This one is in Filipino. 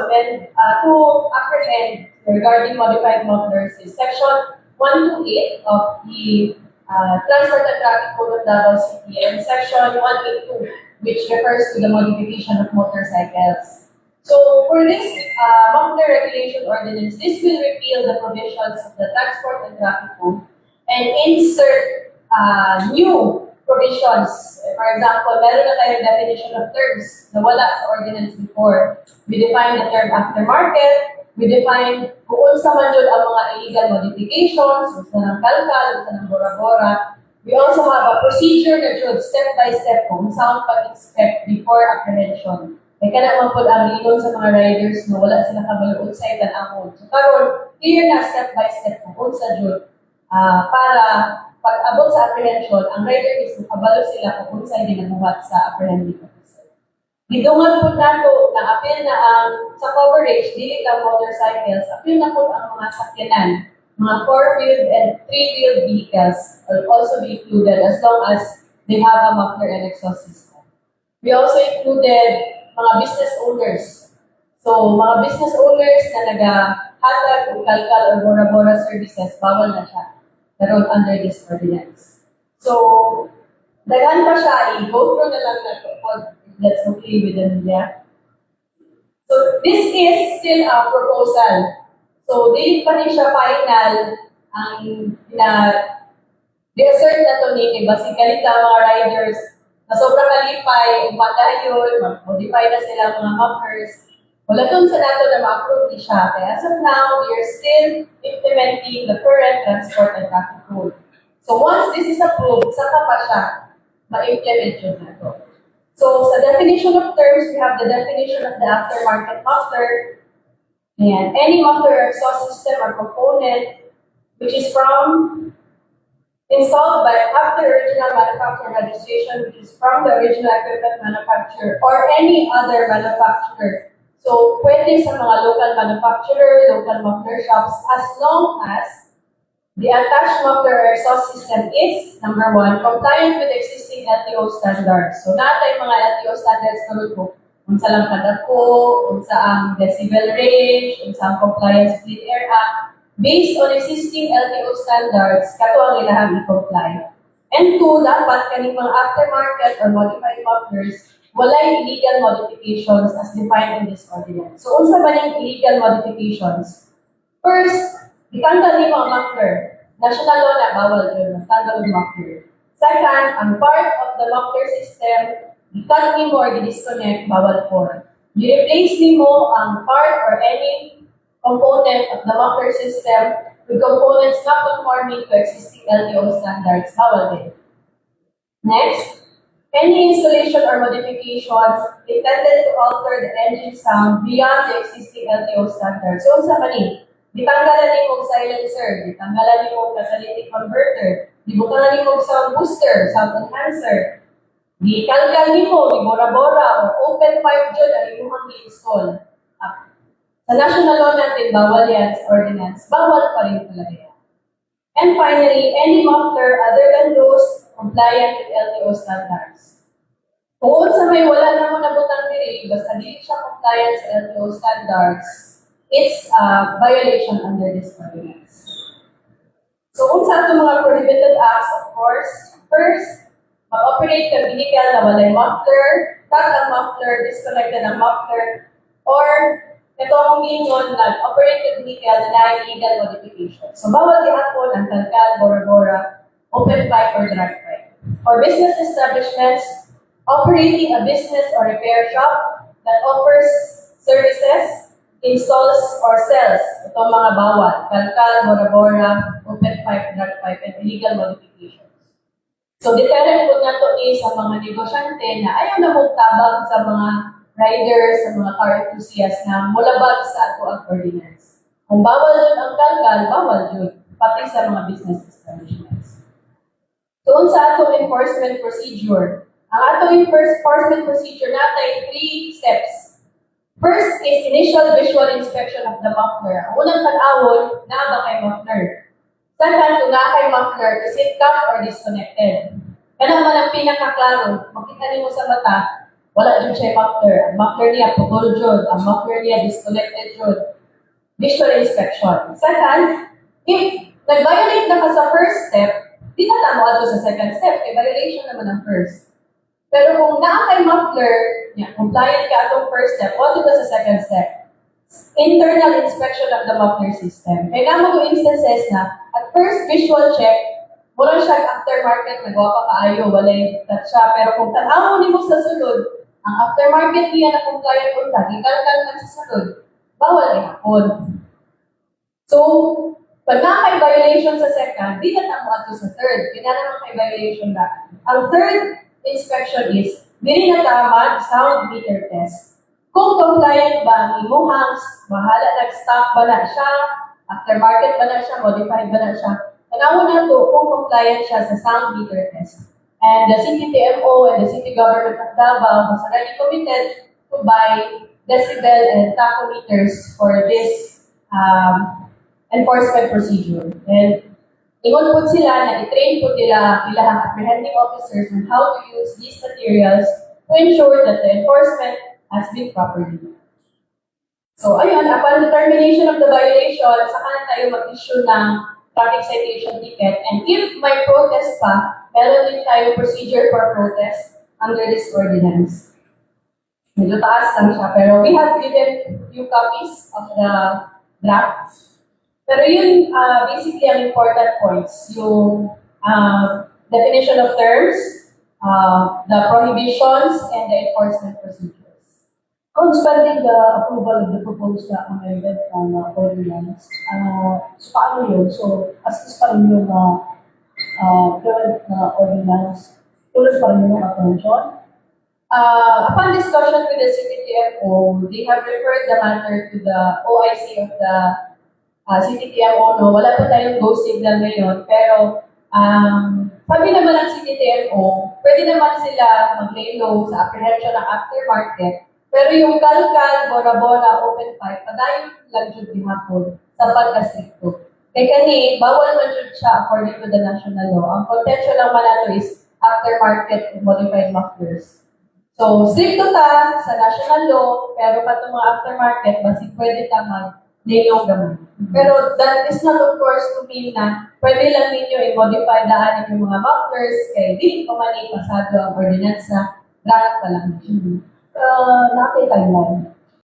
to apprehend regarding modified mufflers is Section 128 of the Transport and Traffic Code of Davao City and Section 182, which refers to the modification of motorcycles. So for this muffler regulation ordinance, this will repeal the provisions of the Transport and Traffic Code and insert new provisions. For example, meron na tayong definition of terms na wala sa ordinance before. We define the term aftermarket, we define kung unsa man yun ang mga illegal modifications, unsa ng kalkal, unsa ng bora-bora. We also have a procedure that should step-by-step kung saan pag-inspect before apprehension. Kaya ka naman po ang lingon sa mga riders na wala sila kabaluod sa itan amon. So karon clear na step-by-step kung unsa yun para pag-abot sa apprehension, ang rider is nakabalo sila kung unsa ginabuhat sa apprehending officer. Gidungan po nato na appeal na ang sa coverage dili lang motorcycles, appeal na po ang mga sakyanan, mga 4-wheeled and 3-wheeled vehicles will also be included as long as they have a muffler and exhaust system. We also included mga business owners. So, mga business owners na nag-hatag o kalkal or bora-bora services, bawal na siya. Pero under this ordinance. So, daghan pa siya, i-go through na lang na ito. That's okay with the media. So, this is still a proposal. So, dili pa rin siya final ang i-assert na ito ni basically ka mga riders na sobrang kalipay, umadayon, mag-modify na sila mga mufflers. Wala doon sa nato na ma-approve ni siya. Kaya as of now, we are still implementing the current Transport and Traffic Code. So once this is approved, saka pa siya ma-implement yun na ito. So sa definition of terms, we have the definition of the aftermarket muffler. And any muffler or exhaust system or component which is installed by after original manufacturer registration, which is from the original equipment manufacturer or any other manufacturer. So, pwede sa mga local manufacturer, local muffler shops, as long as the attached muffler or exhaust system is, number 1, compliant with existing LTO standards. So, natay mga LTO standards na po, kung sa lang kadako, kung sa ang decibel range, kung sa ang compliance Clean Air Act, based on existing LTO standards, kato ang ilahang i-comply. And 2, dapat kaning mga aftermarket or modified mufflers walay illegal modifications as defined in this ordinance. So, unsa ba yung illegal modifications? First, itanggal ni mga muffler. National law na bawal yun, magtanggal ng muffler. Second, ang part of the muffler system, ikat ni mo or disconnect, bawal po. I-replace ni mo ang part or any component of the muffler system with components not conforming to existing LTO standards, bawal din. Next, any installation or modifications intended to alter the engine sound beyond the existing LTO standards. So, sa mali, ditanggalan ni mong silencer, ditanggalan ni mong catalytic converter, dibutangan ni mong sound booster, sound enhancer, dikalkal ni mo, di bora-bora, or open pipe dyan ang inyong i-install. Sa national law natin, bawal yan sa ordinance, bawal pa rin talaga yan. And finally, any muffler other than those compliant with LTO standards. Kung sa may wala na mo nabutang diri, basta di siya compliant sa LTO standards, it's a violation under this ordinance. So, kung sa itong mga prohibited acts, of course, first, mag-operate ka vehicle na walay muffler, tag ang muffler, disconnected ang muffler, or ito akong gingon, nag-operate ka vehicle na illegal modification. So, bawal gihapon ang kalkal, bora-bora, open pipe, or drag pipe. For business establishments, operating a business or repair shop that offers services, installs, or sells itong mga bawal, kalkal, bora-bora, open pipe, drag pipe, and illegal modifications. So, deterrent po na ito sa mga negosyante na ayaw na magtabang sa mga riders, sa mga car enthusiasts na mulabag sa ato ang ordinance. Kung bawal yun ang kalkal, bawal yun, pati sa mga business establishments. Doon sa atong enforcement procedure, ang atong enforcement procedure natin 3 steps. First is initial visual inspection of the muffler. Ang unang tag-awon, naa ba kay muffler? Second, kung naa kay muffler, is it cut or disconnected? Yan naman ang pinakaklaro, makita niyo sa mata, wala dyan siya muffler. Ang muffler niya putol dyan. Ang muffler niya disconnected dyan. Visual inspection. Second, if nag-violate na ka sa first step, di ka tamo ato sa second step. Kaya violation naman ang first. Pero kung naa kay muffler, compliant ka atong first step, what ka sa second step? Internal inspection of the muffler system. Kaya naman yung instances na, at first visual check, mula siya aftermarket, nagawa pa kaayo, walay that siya. Pero kung tanaw ni mo sa sulod, ang aftermarket niya na compliant unta, gikalkal na sa sulod, bawal ay hapon. So, pag na may violation sa second, di ka tamo ato sa third. Kaya naman may violation na. Ang third inspection is, dili na tama sound meter test. Kung compliant ba, imuhangs, bahala nag-stock ba na siya, aftermarket ba na siya, modified ba na siya. Tanawin na to kung compliant siya sa sound meter test. And the CTTMO and the City Government of Davao was already committed to buy decibel and tachometers for this enforcement procedure. And ingon po sila na i-train po nila ilang apprehending officers on how to use these materials to ensure that the enforcement has been properly done. So ayun, upon determination of the violation, saka na tayo mag-issue ng traffic citation ticket. And if may protest pa, meron din tayo procedure for protest under this ordinance. Medyo taas lang siya, pero we have given few copies of the draft. Pero yun, basically, ang important points. Yung definition of terms, the prohibitions, and the enforcement procedures. Outstanding the approval of the proposed amendment ng ordinance. So, paano yun? So, as is pa rin yung current na ordinance, tulad pa rin yung attention. Upon discussion with the CTTMO, they have referred the matter to the OIC of the CTTMO. No, wala pa tayong go signal ngayon, pero sabi naman ng CTTMO, pwede naman sila mag-lay low sa apprehension ng aftermarket. Pero yung kalkal, bona-bona, open pipe, padayon lang dyan di hapon sa pagkastricto. Kaya kani, bawal man dyan siya according to the national law. Ang potential lang man nato is aftermarket modified mufflers. So, stricto ta sa national law, pero pa itong mga aftermarket, basi pwede ta mag-layong gaman. Pero that is not of course to mean na pwede lang ninyo i-modify daan yung mga mufflers, kaya di pa man ipasado ang ordinance na draft pa lang. Nakay timeline.